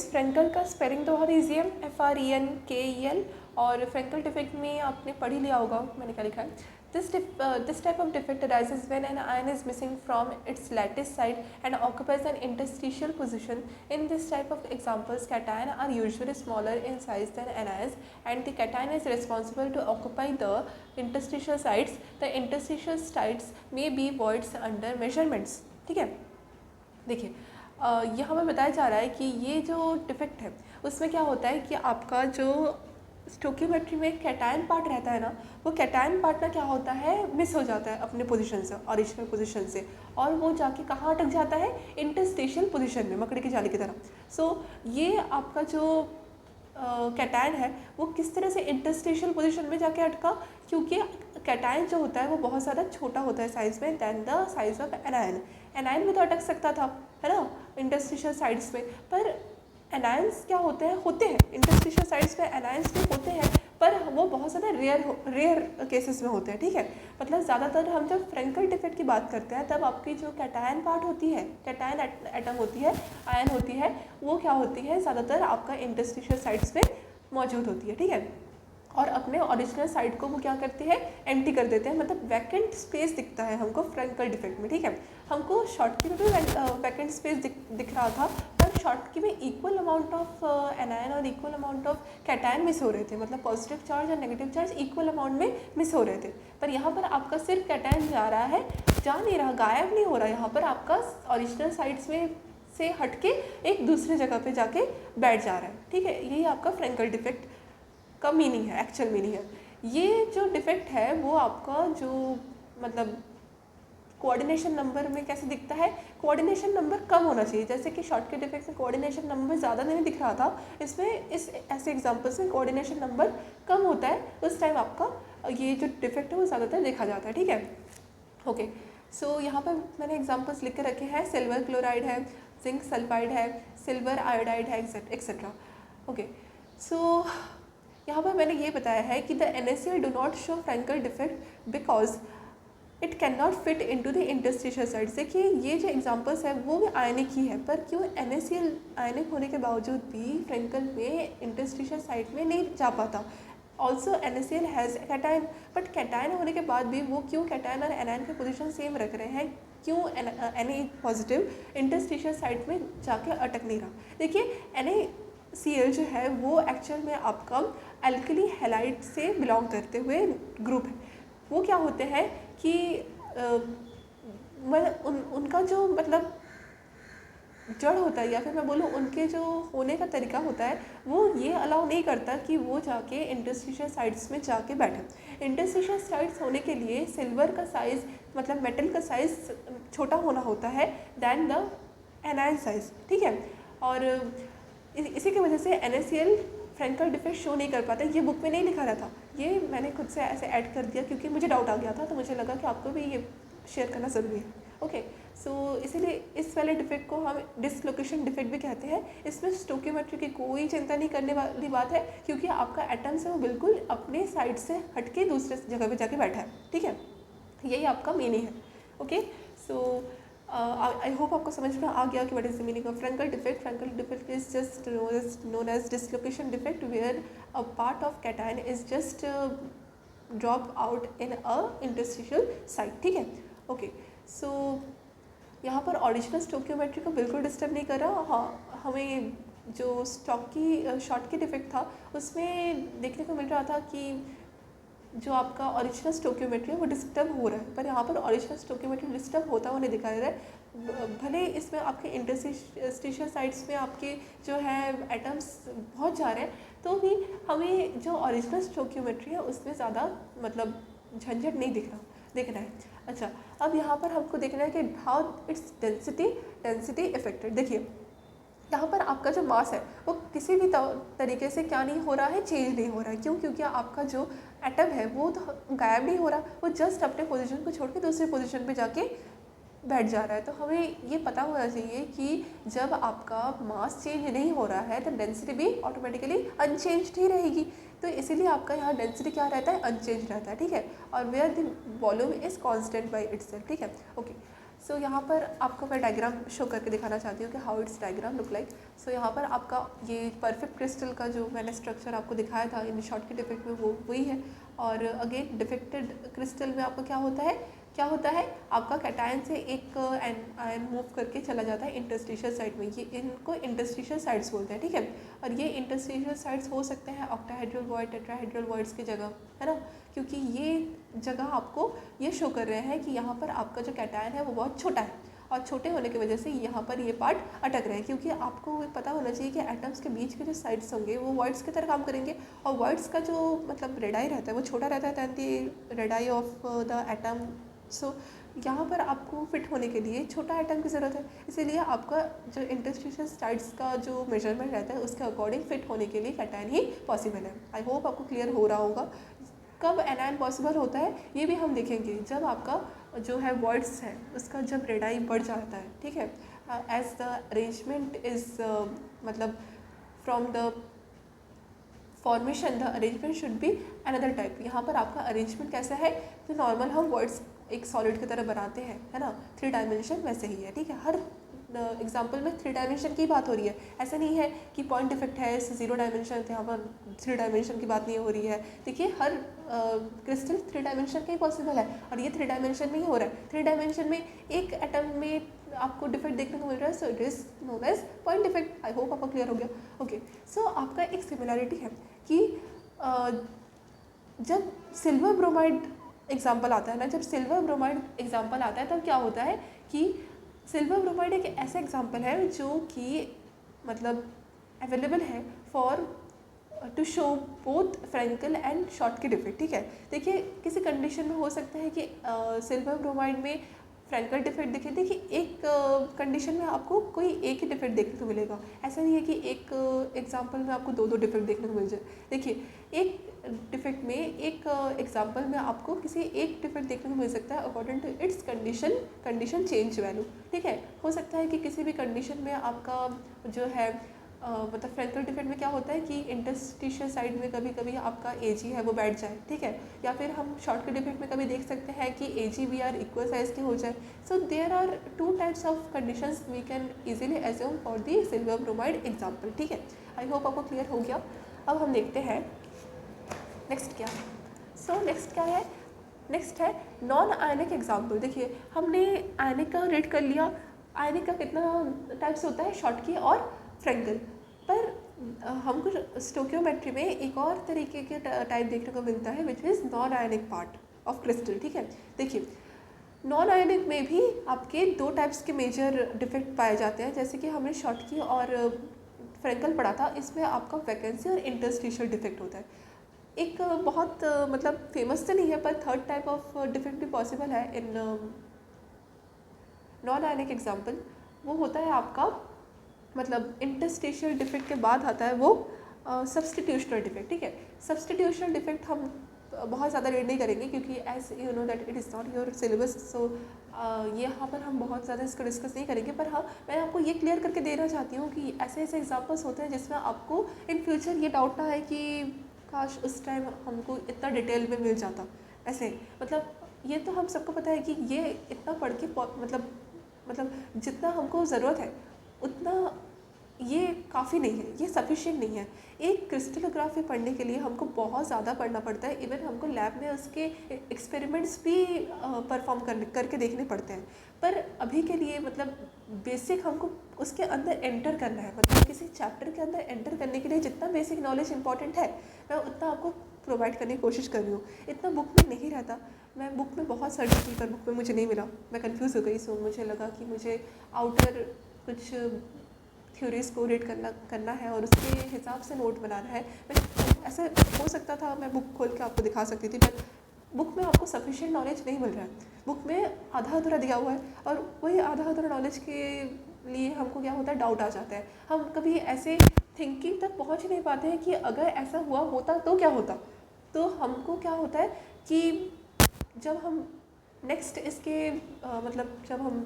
Friends, Frenkel का spelling तो बहुत ईजी है, FRENKEL, और फ्रेंकल डिफेक्ट में आपने पढ़ ही लिया होगा मैंने क्या लिखा है। This type of defect arises when an ion is missing from its lattice site and occupies an interstitial position. In this type of examples, cation are usually smaller in size than anions, and the cation is responsible to occupy the interstitial sites. The interstitial sites may be voids under measurements. ठीक है, देखिए यहाँ पर बताया जा रहा है कि ये जो डिफेक्ट है उसमें क्या होता है कि आपका जो स्टोकियोमेट्री में कैटायन पार्ट रहता है ना, वो कैटायन पार्ट ना क्या होता है, मिस हो जाता है अपने पोजीशन से, ओरिजिनल पोजीशन से, और वो जाके कहाँ अटक जाता है, इंटरस्टेशियल पोजीशन में, मकड़ी की जाली की तरह। सो ये आपका जो कैटायन है वो किस तरह से इंटरस्टेशियल पोजीशन में जाके अटका, क्योंकि कैटायन जो होता है वो बहुत ज़्यादा छोटा होता है साइज़ में than the size of anion. Anion में तो अटक सकता था, है ना, इंटरस्टिशियल साइड्स में, पर एनायंस क्या होते हैं इंटरस्टिशियल साइड्स में एनायंस भी होते हैं, पर वो बहुत ज़्यादा रेयर केसेस में होते हैं। ठीक है, मतलब ज़्यादातर हम जब फ्रेंकल डिफेक्ट की बात करते हैं तब आपकी जो कैटायन पार्ट होती है, कैटायन एटम होती है, आयन होती है, वो क्या होती है, ज़्यादातर आपका इंटरस्टिशियल साइड्स में मौजूद होती है। ठीक है, और अपने ओरिजिनल साइड को वो क्या करती है, एम्प्टी कर देते हैं, मतलब वैकेंट स्पेस दिखता है हमको फ्रेंकल डिफेक्ट में। ठीक है, हमको शॉर्ट की में भी वैकेंट स्पेस दिख रहा था, पर शॉर्ट की में इक्वल अमाउंट ऑफ एनायन और equal amount of cation miss हो रहे थे, मतलब पॉजिटिव चार्ज और नेगेटिव चार्ज इक्वल अमाउंट में मिस हो रहे थे। पर यहाँ पर आपका सिर्फ कैटायन जा रहा है, जा नहीं रहा, गायब नहीं हो रहा, यहाँ पर आपका ओरिजिनल साइड्स में से हटके एक दूसरी जगह पे जाके बैठ जा रहा है। ठीक है, यही आपका फ्रेंकल डिफेक्ट का मीनिंग है, एक्चुअल मीनिंग है। ये जो डिफेक्ट है वो आपका जो मतलब कोऑर्डिनेशन नंबर में कैसे दिखता है, कोऑर्डिनेशन नंबर कम होना चाहिए, जैसे कि शॉर्ट के डिफेक्ट में कोऑर्डिनेशन नंबर ज़्यादा नहीं दिख रहा था, इसमें इस ऐसे एग्जांपल्स में कोऑर्डिनेशन नंबर कम होता है, उस टाइम आपका ये जो डिफेक्ट है वो ज़्यादातर देखा जाता है। ठीक है, ओके, सो यहाँ पर मैंने एग्जाम्पल्स लिख के रखे हैं, सिल्वर क्लोराइड है, जिंक सल्फाइड है, सिल्वर आयोडाइड है, एक्सेट्रा। ओके, सो यहाँ पर मैंने ये बताया है कि the NaCl do not show Frenkel defect because it can not fit into the interstitial sides. देखिए ये जो एग्जांपल्स है वो भी आयनिक ही है, पर क्यों NaCl आयनिक होने के बावजूद भी फ्रेंकल में इंटरस्टिशियल साइड में नहीं जा पाता। Also NaCl has cation, but cation होने के बाद भी वो क्यों कैटायन और एनायन के पोजिशन सेम रख रहे हैं, क्यों Na पॉजिटिव इंटरस्टिशियल साइड में जाके अटक नहीं रहा। देखिए NaCl जो है वो एक्चुअल में आपका एल्कली हैलाइड से बिलोंग करते हुए ग्रुप है। वो क्या होते हैं कि उनका जो मतलब जड़ होता है, या फिर मैं बोलूँ उनके जो होने का तरीका होता है, वो ये अलाउ नहीं करता कि वो जाके इंटरस्टिशियल साइड्स में जाके बैठे। इंटरस्टिशियल साइड्स होने के लिए सिल्वर का साइज़, मतलब मेटल का साइज़ छोटा होना होता है दैन द एनायन साइज़। ठीक है, और इसी की वजह से NaCl फ्रेंकल डिफेक्ट शो नहीं कर पाता। ये बुक में नहीं लिखा रहा था, ये मैंने खुद से ऐसे ऐड कर दिया क्योंकि मुझे डाउट आ गया था, तो मुझे लगा कि आपको भी ये शेयर करना ज़रूरी है। ओके, सो इसीलिए इस वाले डिफेक्ट को हम डिसलोकेशन डिफेक्ट भी कहते हैं। इसमें स्टोकियोमेट्री की कोई चिंता नहीं करने वाली बात है, क्योंकि आपका एटम्स है वो बिल्कुल अपने साइड से हटके दूसरे जगह पे जाके बैठा है। ठीक है, यही आपका मीनिंग है। ओके, सो आई होप आपको समझ में आ गया कि what is the meaning of Frenkel defect. Frenkel defect is just known as dislocation defect where a part of cation is just drop out in a interstitial site. ठीक है, okay, so यहाँ पर ओरिजिनल स्टोकियोमेट्री को बिल्कुल disturb नहीं कर रहा। हाँ, हमें जो शॉर्ट की डिफेक्ट था उसमें देखने को मिल रहा था कि जो आपका ओरिजिनल स्टोकियोमेट्री है वो डिस्टर्ब हो रहा है, पर यहाँ पर ओरिजिनल स्टोकियोमेट्री डिस्टर्ब होता हुआ नहीं दिखाया जा रहा है। भले इसमें आपके इंटरस्टिशियल साइड्स में आपके जो है एटम्स बहुत जा रहे हैं, तो भी हमें जो ओरिजिनल स्टोकियोमेट्री है उसमें ज़्यादा मतलब झंझट नहीं देखना है। अच्छा, अब यहाँ पर हमको देखना है कि हाउ इट्स डेंसिटी इफेक्टेड। देखिए यहाँ पर आपका जो मास है वो किसी भी तरीके से क्या नहीं हो रहा है, चेंज नहीं हो रहा है। क्यों? क्योंकि आपका जो एटम है वो तो गायब नहीं हो रहा, वो जस्ट अपने पोजीशन को छोड़ के दूसरे पोजीशन पे जाके बैठ जा रहा है। तो हमें ये पता होना चाहिए कि जब आपका मास चेंज नहीं हो रहा है तो डेंसिटी भी ऑटोमेटिकली अनचेंज ही रहेगी। तो इसीलिए आपका यहाँ डेंसिटी क्या रहता है, अनचेंज रहता है। ठीक है, और where the volume is constant by itself. ठीक है, ओके, सो यहाँ पर आपको मैं डायग्राम शो करके दिखाना चाहती हूँ कि how it's diagram look like. So यहाँ पर आपका ये परफेक्ट क्रिस्टल का जो मैंने स्ट्रक्चर आपको दिखाया था इन शॉर्ट के डिफेक्ट में वो वही है। और अगेन डिफेक्टेड क्रिस्टल में आपका क्या होता है आपका कैटायन से एक आयन मूव करके चला जाता है इंटरस्टिशियल साइड में। ये इनको इंटरस्टिशियल साइड्स बोलते हैं, ठीक है। और ये इंटरस्टिशियल साइड्स हो सकते हैं ऑक्टाहेड्रल वॉइड, टेट्राहेड्रल वॉइड्स की जगह, है ना, क्योंकि ये जगह आपको ये शो कर रहे हैं कि यहाँ पर आपका जो कैटायन है वो बहुत छोटा है और छोटे होने की वजह से यहाँ पर ये पार्ट अटक रहे हैं। क्योंकि आपको पता होना चाहिए कि एटम्स के बीच के जो साइड्स होंगे वो वॉइड्स की तरह काम करेंगे और वॉइड्स का जो मतलब रेडाई रहता है वो छोटा रहता है than the radii of the atom. So यहाँ पर आपको फिट होने के लिए छोटा एटम की ज़रूरत है, इसीलिए आपका जो इंटरस्टिशियल साइड्स का जो मेजरमेंट रहता है उसके अकॉर्डिंग फिट होने के लिए कैटायन ही पॉसिबल है। आई होप आपको क्लियर हो रहा होगा। कब एनायन पॉसिबल होता है ये भी हम देखेंगे, जब आपका जो है वॉइड्स है उसका जब रेडाई बढ़ जाता है, ठीक है। एज द अरेंजमेंट इज़ मतलब from the formation the arrangement should be another type. यहाँ पर आपका अरेंजमेंट कैसा है, तो नॉर्मल हम वर्ड्स एक सॉलिड की तरह बनाते हैं, है ना, 3 डायमेंशन वैसे ही है, ठीक है। हर एग्जाम्पल में 3 डायमेंशन की बात हो रही है, ऐसा नहीं है कि पॉइंट डिफेक्ट है 0 डायमेंशन, यहाँ पर 3 डायमेंशन की बात नहीं हो रही है। देखिए हर क्रिस्टल 3 डायमेंशन का ही पॉसिबल है और ये 3 डायमेंशन में ही हो रहा है। 3 डायमेंशन में एक एटम में आपको डिफेक्ट देखने को मिल रहा है, so it is known as point defect. I hope आपको क्लियर हो गया। ओके, सो आपका एक सिमिलरिटी है कि जब सिल्वर ब्रोमाइड एग्जाम्पल आता है ना, जब सिल्वर ब्रोमाइड एग्जाम्पल आता है तब क्या होता है कि सिल्वर ब्रोमाइड एक ऐसा एग्जाम्पल है जो कि मतलब अवेलेबल है for to show both Frenkel and Schottky defect, ठीक है। देखिए किसी कंडीशन में हो सकता है कि सिल्वर ब्रोमाइड में फ्रैंकल डिफेक्ट दिखे। देखिए एक कंडीशन में आपको कोई एक ही डिफेक्ट देखने को मिलेगा, ऐसा नहीं है कि एक एग्जाम्पल में आपको 2 डिफेक्ट देखने को मिल जाए। देखिए एक डिफेक्ट में एक एग्जाम्पल में आपको किसी एक डिफेक्ट देखने को मिल सकता है according to its condition change value, ठीक है। हो सकता है कि किसी भी कंडीशन में आपका जो है मतलब फ्रैंकल डिफेक्ट में क्या होता है कि इंटरस्टिशियल साइड में कभी कभी आपका एजी है वो बैठ जाए, ठीक है। या फिर हम शॉर्ट के डिफेक्ट में कभी देख सकते हैं कि A G B R equal size के हो जाए। So there are 2 types of conditions we can easily assume for the silver bromide example, ठीक है। आई होप आपको क्लियर हो गया। अब हम देखते हैं नेक्स्ट क्या है। सो नेक्स्ट क्या है, नेक्स्ट है नॉन आयनिक एग्जाम्पल। देखिए हमने आयनिक का रेट कर लिया, आयनिक का कितना टाइप्स होता है, शॉर्ट की और फ्रैंकल, पर हमको स्टोकियोमेट्री में एक और तरीके के टाइप देखने को मिलता है which is non ionic part of crystal, ठीक है। देखिए नॉन आयनिक में भी आपके 2 टाइप्स के मेजर डिफेक्ट पाए जाते हैं, जैसे कि हमने शॉर्ट की और फ्रैंकल पढ़ा था। इसमें आपका वैकेंसी और इंटरस्टिशियल डिफेक्ट होता है। एक बहुत मतलब फेमस तो नहीं है पर 3rd टाइप ऑफ डिफेक्ट भी पॉसिबल है इन नॉन आयनिक एग्जाम्पल। वो होता है आपका मतलब इंटरस्टिशियल डिफेक्ट के बाद आता है वो सब्सटीट्यूशनल डिफेक्ट, ठीक है। सब्सटीट्यूशनल डिफेक्ट हम बहुत ज़्यादा रीड नहीं करेंगे क्योंकि as you know that it is not your syllabus, so यहाँ पर हम बहुत ज़्यादा इसको डिस्कस नहीं करेंगे। पर हाँ मैं आपको ये क्लियर करके देना चाहती हूँ कि ऐसे ऐसे एग्जाम्पल्स होते हैं जिसमें आपको इन फ्यूचर ये डाउट ना है कि काश उस टाइम हमको इतना डिटेल में मिल जाता। ऐसे मतलब ये तो हम सबको पता है कि ये इतना पढ़ के मतलब जितना हमको ज़रूरत है उतना ये काफ़ी नहीं है, ये सफिशिएंट नहीं है। एक क्रिस्टलोग्राफी पढ़ने के लिए हमको बहुत ज़्यादा पढ़ना पड़ता है, इवन हमको लैब में उसके एक्सपेरिमेंट्स भी परफॉर्म करके देखने पड़ते हैं। पर अभी के लिए मतलब बेसिक हमको उसके अंदर एंटर करना है, मतलब किसी चैप्टर के अंदर एंटर करने के लिए जितना बेसिक नॉलेज इंपॉर्टेंट है मैं उतना आपको प्रोवाइड करने की कोशिश कर रही हूँ। इतना बुक में नहीं रहता, मैं बुक में बहुत सर्च की पर बुक में मुझे नहीं मिला, मैं कंफ्यूज हो गई। सो मुझे लगा कि मुझे आउटर कुछ थ्योरीज़ को रीड करना है और उसके हिसाब से नोट बनाना है। ऐसा हो सकता था मैं बुक खोल के आपको दिखा सकती थी, पर बुक में आपको सफिशिएंट नॉलेज नहीं मिल रहा है। बुक में आधा अधूरा दिया हुआ है और वही आधा अधूरा नॉलेज के लिए हमको क्या होता है, डाउट आ जाता है। हम कभी ऐसे थिंकिंग तक पहुंच ही नहीं पाते हैं कि अगर ऐसा हुआ होता तो क्या होता। तो हमको क्या होता है कि जब हम नेक्स्ट इसके मतलब जब हम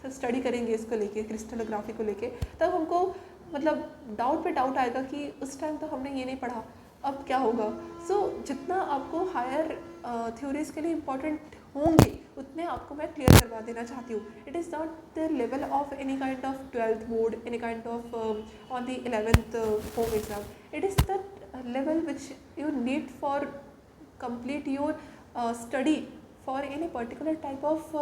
स्टडी करेंगे इसको लेके, क्रिस्टलोग्राफी को लेके, तब हमको मतलब डाउट पे डाउट आएगा कि उस टाइम तो हमने ये नहीं पढ़ा, अब क्या होगा। सो जितना आपको हायर थ्योरीज़ के लिए इम्पॉर्टेंट होंगे उतने आपको मैं क्लियर करवा देना चाहती हूँ. It is not the level of any kind of 12th board, any kind of on the 11th home exam. It is the level which you need for complete your study for any particular type of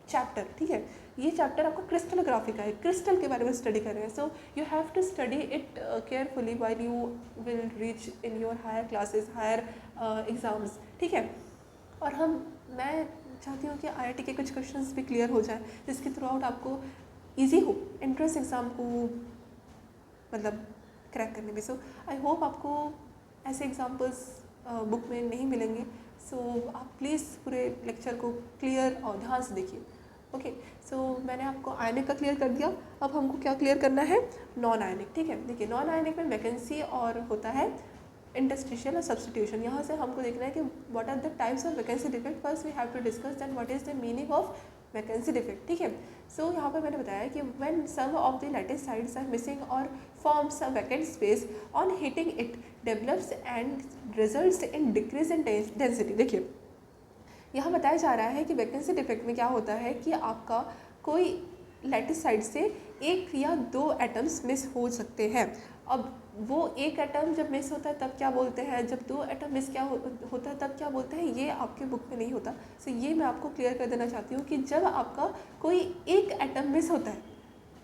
chapter. ठीक है, ये chapter आपका crystallography का है, crystal के बारे में study कर रहे हैं. So you have to study it carefully while you will reach in your higher classes, higher exams. ठीक है, और मैं चाहती हूँ कि IIT के कुछ क्वेश्चंस भी क्लियर हो जाए जिसके थ्रू आउट आपको ईजी हो एंट्रेंस एग्ज़ाम को मतलब क्रैक करने में. सो आई होप आपको ऐसे एग्जाम्पल्स बुक में नहीं मिलेंगे. सो आप प्लीज़ पूरे लेक्चर को क्लियर और ध्यान से देखिए. ओके, सो मैंने आपको आयनिक का क्लियर कर दिया. अब हमको क्या क्लियर करना है, नॉन आयनिक. ठीक है, देखिए नॉन आयनिक में वैकेंसी और होता है इंटरस्टिशियल और सब्स्टिट्यूशन. यहाँ से हमको देखना है कि what are the types of vacancy defect. First we have to discuss that what is the meaning of vacancy defect. ठीक है, सो यहाँ पर मैंने बताया कि when some of the lattice sides are missing और forms a vacant space on heating it develops and results in decrease in density. देखिए यहाँ बताया जा रहा है कि वैकेंसी डिफेक्ट में क्या होता है कि आपका कोई लैटिस साइड से एक या दो एटम्स मिस हो सकते हैं. अब वो एक एटम जब मिस होता है तब क्या बोलते हैं, जब दो एटम मिस क्या होता है तब क्या बोलते हैं, ये आपके बुक में नहीं होता. सो ये मैं आपको क्लियर कर देना चाहती हूँ कि जब आपका कोई एक एटम मिस होता है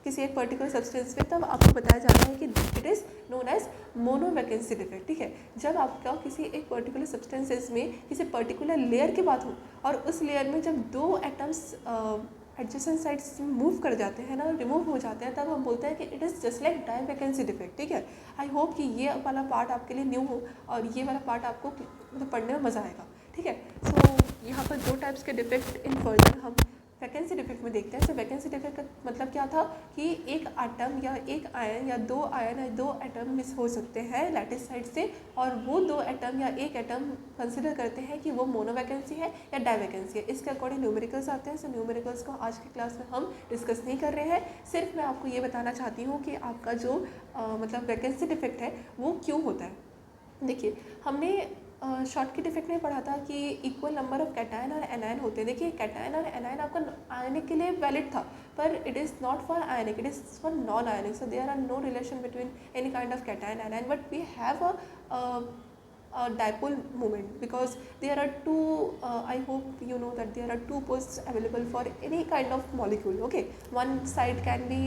किसी एक पर्टिकुलर सब्सटेंस में तब आपको बताया जाता है कि it is known as mono vacancy defect. ठीक है, जब आपका किसी एक पर्टिकुलर सब्सटेंसेस में किसी पर्टिकुलर लेयर की बात हो और उस लेयर में जब दो एटम्स एडजेसेंट साइड्स मूव कर जाते हैं ना, रिमूव हो जाते हैं, तब हम बोलते हैं कि it is just like di vacancy defect. ठीक है, आई होप कि ये वाला पार्ट आपके लिए न्यू हो और ये वाला पार्ट आपको मतलब पढ़ने में मज़ा आएगा. ठीक है, सो यहाँ पर दो टाइप्स के डिफेक्ट इन फर्दर हम वैकेंसी डिफेक्ट में देखते हैं. सो वैकेंसी डिफेक्ट का मतलब क्या था कि एक एटम या एक आयन या दो एटम मिस हो सकते हैं लैटिस साइड से और वो दो एटम या एक एटम कंसिडर करते हैं कि वो मोनो वैकेंसी है या डाई वैकेंसी है. इसके अकॉर्डिंग न्यूमेरिकल्स आते हैं. सो न्यूमेरिकल्स को आज की क्लास में हम डिस्कस नहीं कर रहे हैं. सिर्फ मैं आपको ये बताना चाहती हूँ कि आपका जो मतलब वैकेंसी डिफेक्ट है वो क्यों होता है. देखिए हमने शॉर्ट की डिफेक्ट में पढ़ा था कि इक्वल नंबर ऑफ कैटायन और एनायन होते हैं. देखिए कैटायन और एनायन आपका आयनिक के लिए वैलिड था पर it is not for ionic, it is for non ionic. So there are no relation between any kind of cation anion but we have a dipole moment because there are two I hope you know that there are two poles available for any kind of molecule. Okay, one side can be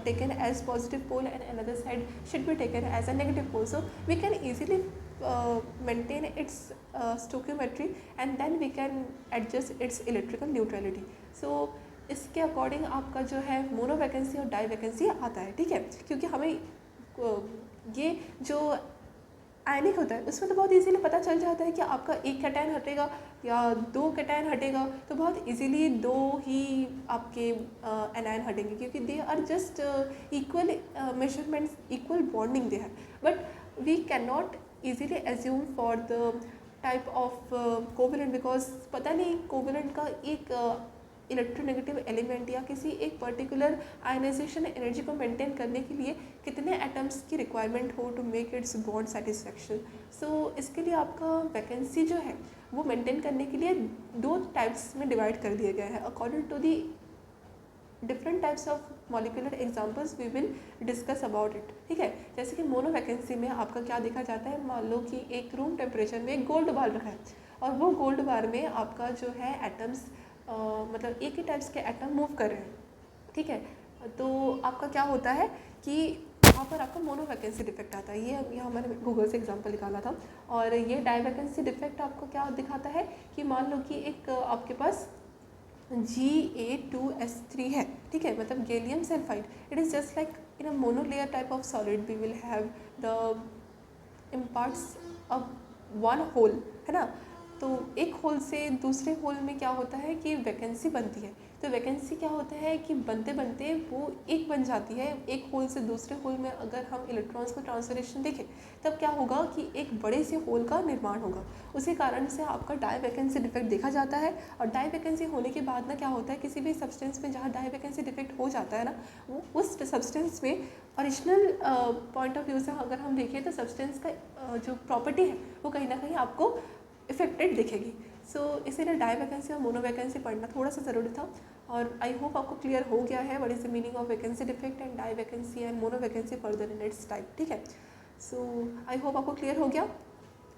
taken as positive pole and another side should be taken as a negative pole. So we can easily maintain its stoichiometry and then we can adjust its electrical neutrality. So इसके according आपका जो है mono vacancy और di vacancy आता है. ठीक है, क्योंकि हमें ये जो आयनिक होता है उसमें तो बहुत इजीली पता चल जाता है कि आपका एक कैटायन हटेगा या दो कैटायन हटेगा तो बहुत इजीली दो ही आपके एनायन हटेंगे क्योंकि they are just equal measurements, equal bonding दे है. But we can not easily assume for the type of covalent because पता नहीं कोवेलेंट का एक इलेक्ट्रोनेगेटिव एलिमेंट या किसी एक पर्टिकुलर आयनाइजेशन एनर्जी को मेंटेन करने के लिए कितने एटम्स की रिक्वायरमेंट हो to make its bond satisfaction. So इसके लिए आपका वैकेंसी जो है वो मेंटेन करने के लिए दो टाइप्स में डिवाइड कर दिया गया है according to the different types of molecular examples we will discuss about it. ठीक है, जैसे कि मोनो वैकेंसी में आपका क्या देखा जाता है, मान लो कि एक रूम टेम्परेचर में एक गोल्ड बार रखा है और वो गोल्ड बार में आपका जो है एटम्स मतलब एक ही टाइप्स के एटम मूव कर रहे हैं. ठीक है, तो आपका क्या होता है कि यहाँ पर आपका मोनो वैकेंसी डिफेक्ट आता है. ये यहाँ मैंने गूगल से एग्जांपल निकाला था. और ये डाई वैकेंसी डिफेक्ट आपको क्या दिखाता है कि मान लो कि एक आपके पास Ga2S3 है. ठीक है, मतलब gallium sulphide. It is just like in a monolayer type of solid we will have the imparts of one hole, है ना. तो एक होल से दूसरे होल में क्या होता है कि वैकेंसी बनती है. तो वैकेंसी क्या होता है कि बनते बनते वो एक बन जाती है. एक होल से दूसरे होल में अगर हम इलेक्ट्रॉन्स को ट्रांसफरेशन देखें तब क्या होगा कि एक बड़े से होल का निर्माण होगा. उसी कारण से आपका डाई वैकेंसी डिफेक्ट देखा जाता है. और डाई वैकेंसी होने के बाद ना क्या होता है किसी भी सब्सटेंस में जहाँ डाई वैकेंसी डिफेक्ट हो जाता है ना वो उस सब्सटेंस में ओरिजिनल पॉइंट ऑफ व्यू से अगर हम देखें तो सब्सटेंस का जो प्रॉपर्टी है वो कहीं ना कहीं आपको इफेक्टेड दिखेगी. सो इसीलिए डाई वैकेंसी और मोनो वैकेंसी पढ़ना थोड़ा सा ज़रूरी था। और आई होप आपको क्लियर हो गया है what is the meaning of vacancy defect and di vacancy and mono vacancy further in its type. ठीक है, सो आई होप आपको क्लियर हो गया।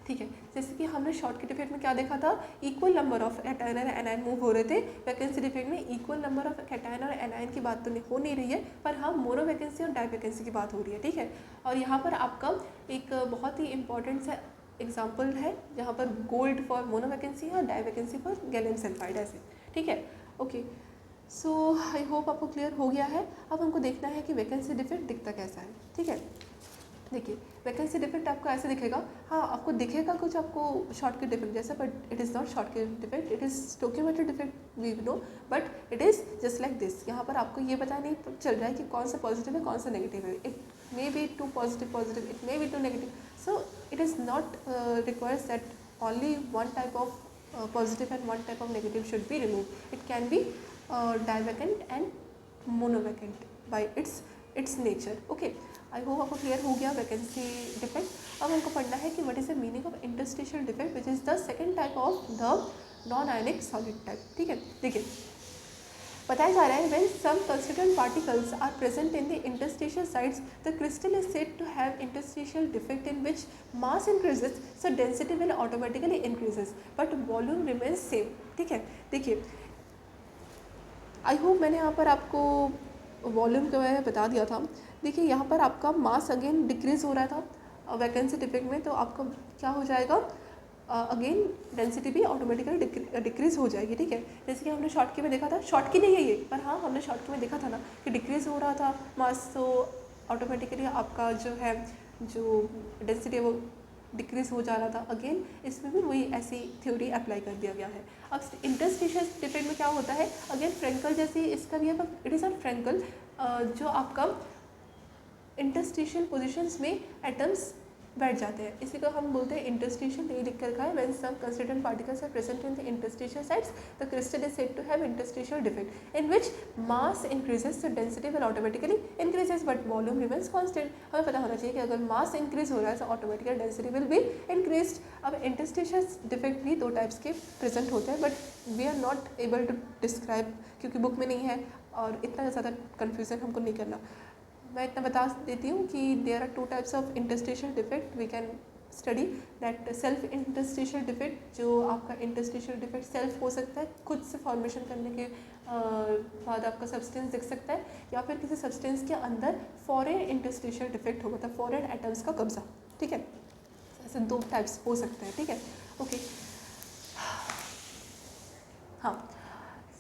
ठीक है, जैसे कि हमने शॉर्ट के डिफेक्ट में क्या देखा था, इक्वल नंबर ऑफ कैटायन और एनायन मूव हो रहे थे। वैकेंसी डिफेक्ट में इक्वल नंबर ऑफ कैटायन और एनायन की बात तो हो नहीं रही है, पर हाँ मोनो वैकेंसी और डाई वैकेंसी की बात हो रही है। ठीक है, और यहाँ पर आपका एक बहुत ही इंपॉर्टेंट सा एग्जाम्पल है जहाँ पर गोल्ड फॉर मोनो वैकेंसी है और di vacancy for gallium sulphide ऐसे। ठीक है, ओके, सो आई होप आपको क्लियर हो गया है। अब हमको देखना है कि वैकेंसी डिफेक्ट दिखता कैसा है। ठीक है, देखिए वैकेंसी डिफेक्ट आपको ऐसे दिखेगा, हाँ आपको दिखेगा कुछ आपको शॉर्ट के डिफेक्ट जैसा, but it is not Schottky defect, it is stoichiometric defect we know, but it is just like this. यहाँ पर आपको ये पता नहीं चल रहा है कि कौन सा पॉजिटिव है कौन सा नेगेटिव है। It may be two positive, it may be two negative, so it is not requires that only one type of positive and one type of negative should be removed. It can be divacant and monovacant by its nature. Okay, I hope आपको clear हो गया vacancy defect. अब हमको पढ़ना है कि what is the meaning of interstitial defect which is the second type of the non ionic solid type. ठीक है, देखिए बताया जा रहा है when some constituent particles are present in the interstitial sites, the crystal is said to have interstitial defect in which mass increases, so density will automatically increases, but volume remains same. ठीक है, देखिए I hope मैंने यहाँ पर आपको volume के बारे में बता दिया था। देखिए यहाँ पर आपका मास अगेन डिक्रीज हो रहा था वैकेंसी डिफेक्ट में, तो आपका क्या हो जाएगा, अगेन डेंसिटी भी ऑटोमेटिकली डिक्रीज हो जाएगी। ठीक है, जैसे कि हमने शॉर्ट की में देखा था, शॉर्ट की नहीं है ये, पर हाँ हमने शॉर्ट की में देखा था ना कि डिक्रीज हो रहा था मास, तो ऑटोमेटिकली आपका जो है जो डेंसिटी है वो डिक्रीज हो जा रहा था। अगेन इसमें भी वही ऐसी थ्योरी अप्लाई कर दिया गया है। अब इंटरस्टिशियल डिफेक्ट में क्या होता है, अगेन फ्रेंकल जैसी इसका भी है, पर इट इज़ नॉट फ्रेंकल, जो आपका इंटरस्टिशियल पोजिशंस में एटम्स बैठ जाते हैं, इसी को हम बोलते हैं इंटरस्टिशियल। ये लिख कर रखा है when some constituent particles are present in the interstitial sites the crystal is said to have interstitial defect in which mass increases, so density will automatically increases but volume remains constant. हमें पता होना चाहिए कि अगर मास increase हो रहा है तो automatically density will be increased. अब इंटरस्टिशियल डिफेक्ट भी दो टाइप्स के प्रेजेंट होते हैं, but we are not able to describe क्योंकि बुक में नहीं है और इतना ज़्यादा कन्फ्यूजन हमको नहीं करना। मैं इतना बता देती हूँ कि there are two types of interstitial defect we can study, that self interstitial defect, जो आपका इंटरस्टिशियल डिफेक्ट सेल्फ हो सकता है, खुद से फॉर्मेशन करने के बाद आपका सब्सटेंस दिख सकता है, या फिर किसी सब्सटेंस के अंदर फॉरेन इंटरस्टिशियल डिफेक्ट हो, मतलब फॉरेन एटम्स का कब्जा। ठीक है, ऐसे दो टाइप्स हो सकते हैं। ठीक है, ओके, हाँ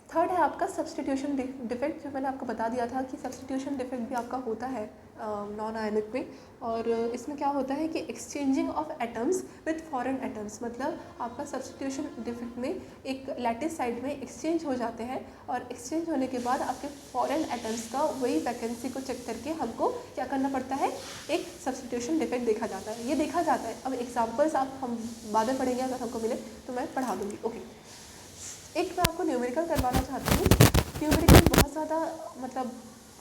थर्ड है आपका सब्सटीट्यूशन डिफेक्ट, जो मैंने आपको बता दिया था कि सब्सटीट्यूशन डिफेक्ट भी आपका होता है नॉन आयनिक में। और इसमें क्या होता है कि exchanging of atoms with foreign atoms, मतलब आपका सब्सटीट्यूशन डिफेक्ट में एक लैटिस साइड में एक्सचेंज हो जाते हैं, और एक्सचेंज होने के बाद आपके फॉरेन एटम्स का वही वैकेंसी को चेक करके हमको क्या करना पड़ता है, एक सब्सटीट्यूशन डिफेक्ट देखा जाता है, ये देखा जाता है। अब एग्जाम्पल्स आप हम बाद में पढ़ेंगे, अगर हमको मिले तो मैं पढ़ा दूँगी। ओके, एक मैं आपको न्यूमेरिकल करवाना चाहती हूँ। न्यूमेरिकल बहुत ज़्यादा मतलब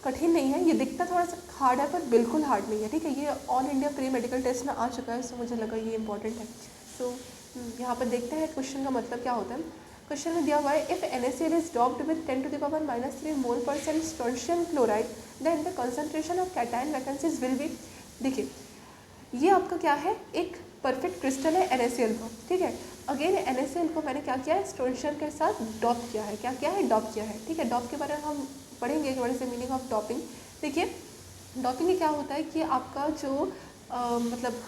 कठिन नहीं है, ये दिखता थोड़ा सा हार्ड है पर बिल्कुल हार्ड नहीं है। ठीक है, ये all India pre medical test में आ चुका है, सो मुझे लगा ये इंपॉर्टेंट है। सो यहाँ पर देखते हैं क्वेश्चन का मतलब क्या होता है। क्वेश्चन में दिया हुआ है, if NaCl is doped with 10⁻³ मोल% strontium chloride then the concentration of cation vacancies will be. देखिए ये आपका क्या है, एक परफेक्ट क्रिस्टल है NaCl को। ठीक है, अगेन NaCl को मैंने क्या किया है, स्ट्रोंशियम के साथ डॉप किया है। क्या किया है, डॉप किया है। ठीक है, डॉप के बारे में हम पढ़ेंगे, what is the meaning of doping. देखिए डॉपिंग में क्या होता है कि आपका जो मतलब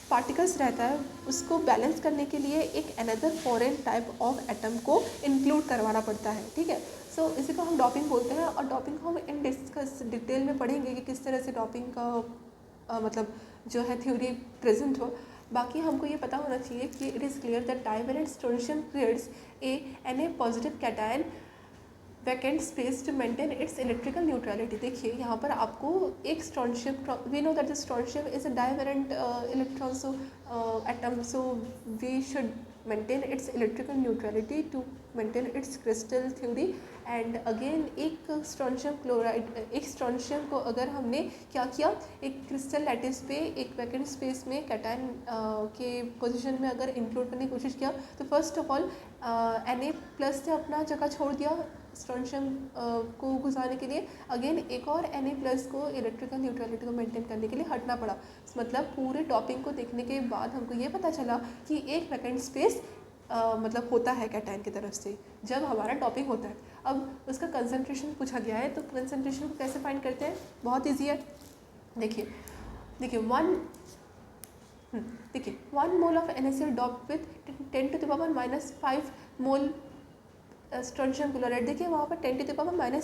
पार्टिकल्स रहता है उसको बैलेंस करने के लिए एक another foreign type of atom को इंक्लूड करवाना पड़ता है। ठीक है, सो इसी को हम डॉपिंग बोलते हैं, और डॉपिंग को हम इन डिटेल में पढ़ेंगे कि किस तरह से डॉपिंग का मतलब जो है थ्योरी प्रेजेंट हो। बाकी हमको ये पता होना चाहिए कि it is clear that divalent strontium creates Na positive cation vacant space to maintain its electrical neutrality. देखिए यहाँ पर आपको एक strontium, we know that the strontium is a divalent electron, so atom, so we should maintain its electrical neutrality to maintain its crystal theory। And again एक strontium chloride, एक strontium को अगर हमने क्या किया, एक क्रिस्टल लैटिस पे एक वैकेंट स्पेस में कैटायन के पोजीशन में अगर इंक्लूड करने की कोशिश किया, तो फर्स्ट ऑफ ऑल Na+ ने अपना जगह छोड़ दिया स्ट्रोंशियम को घुसाने के लिए, अगेन एक और Na+ को इलेक्ट्रिकल न्यूट्रलिटी को मेंटेन करने के लिए हटना पड़ा। मतलब पूरे टॉपिंग को देखने के बाद हमको ये पता चला कि एक वैकेंट स्पेस मतलब होता है कैटायन की तरफ से जब हमारा टॉपिंग होता है। अब उसका कंसंट्रेशन पूछा गया है, तो कंसंट्रेशन को कैसे फाइंड करते हैं, बहुत ईजी है। देखिए 1 mole of NaCl doped with 10⁻⁻5 mole strontium chloride. देखिए वहाँ पर 10⁻³ था, है ना,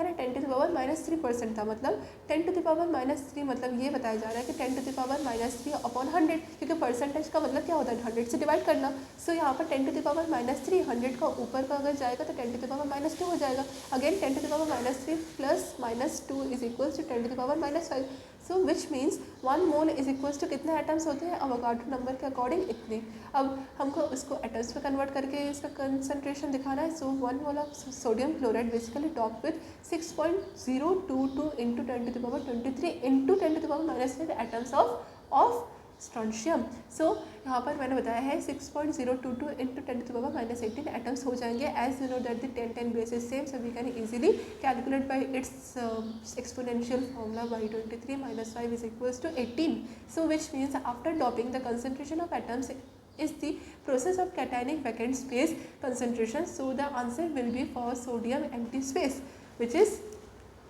10⁻³ था, मतलब 10⁻³ मतलब ये बताया जा रहा है कि 10⁻³ क्योंकि परसेंटेज का मतलब क्या होता है, 100 से डिवाइड करना। सो यहाँ पर 10⁻³ 100 का ऊपर का अगर जाएगा तो 10⁻² हो जाएगा। Again 10⁻³ plus -2 is equals to 10⁻⁵। So which means 1 mole is equals to कितने एटम्स होते हैं, अवोगाड्रो नंबर के अकॉर्डिंग इतने। अब हमको इसको एटम्स में कन्वर्ट करके इसका कंसंट्रेशन दिखाना है। So 1 mole of sodium chloride basically top with 6.022 into 10⁻23 into 10⁻⁻6 atoms of strontium. So यहाँ पर मैंने बताया है 6.022 इंटू 10⁻18 एटम्स हो जाएंगे। As you know that the 10 base is same, so we can easily calculate by its exponential formula by 23 - 5 is equals to 18। So which means after doping the concentration of atoms is the process of cationic vacant space concentration. So the answer will be for sodium empty space, which is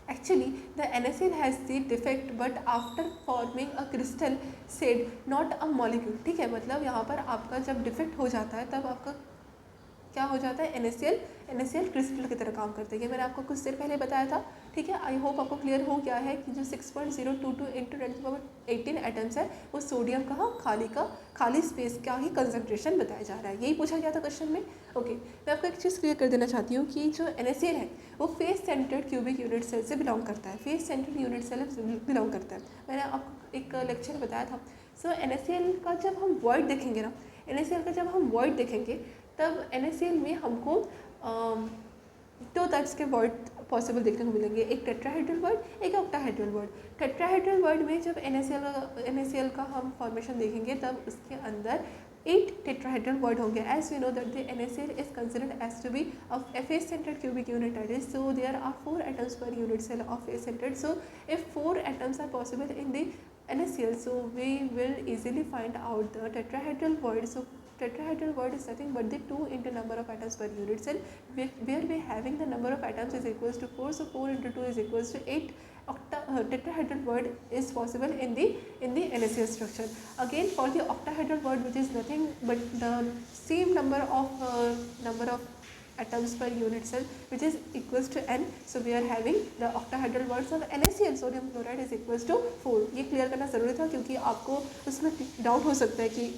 actually the NaCl has the defect but after forming a crystal said not a molecule। ठीक है, मतलब यहाँ पर आपका जब defect हो जाता है तब आपका क्या हो जाता है, NaCl क्रिस्टल की तरह काम करते हैं। ये मैंने आपको कुछ देर पहले बताया था। ठीक है, आई होप आपको क्लियर हो गया है कि जो 6.022 इंटू 10⁻18 एटम्स है वो सोडियम का खाली स्पेस का ही कंसंट्रेशन बताया जा रहा है। यही पूछा गया था क्वेश्चन में। ओके, मैं आपको एक चीज़ क्लियर कर देना चाहती हूँ कि जो NaCl है वो face centred cubic unit cell से बिलोंग करता है। Face centred unit cell belong करता है, मैंने आपको एक लेक्चर बताया था। सो NaCl का जब हम वॉइड देखेंगे ना, NaCl का जब हम वॉइड देखेंगे तब NaCl में हमको 2 टाइप्स के वर्ड पॉसिबल देखने को मिलेंगे, एक टेट्राहेड्रल वर्ड, एक ऑक्टाहेड्रल वर्ड। टेट्राहेड्रल वर्ड में जब NaCl का हम फॉर्मेशन देखेंगे तब उसके अंदर 8 टेट्राहेड्रल वर्ड होंगे। As we know that the NaCl is considered as to be of a face centered cubic unit, that is, so there are 4 atoms per unit cell of face centered. So if 4 atoms are possible in the NaCl, so we will easily find out the tetrahedral word. So tetrahedral word is nothing but the 2 into number of atoms per unit cell, where we having the number of atoms is equals to 4, so 4 into 2 is equals to 8. Tetrahedral word is possible in the NaCl structure. Again for the octahedral word, which is nothing but the same number of atoms per unit cell, which is equals to n. So we are having the octahedral words of NaCl, sodium chloride, is equals to 4. ये clear करना ज़रूरी था क्योंकि आपको उसमें doubt हो सकता है कि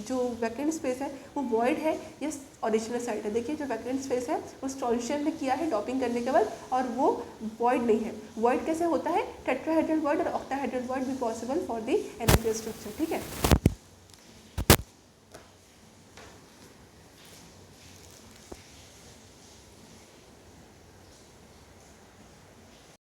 जो वैकेंट स्पेस है वो वॉइड है या ओरिजिनल साइट है। देखिए जो वैकेंट स्पेस है वो स्ट्रोंशियम ने किया है डॉपिंग करने के बाद, और वो वॉइड नहीं है। वॉइड कैसे होता है, टेट्राहेड्रल वर्ड और ऑक्टाहेड्रल वर्ड भी possible for the NaCl structure. ठीक है।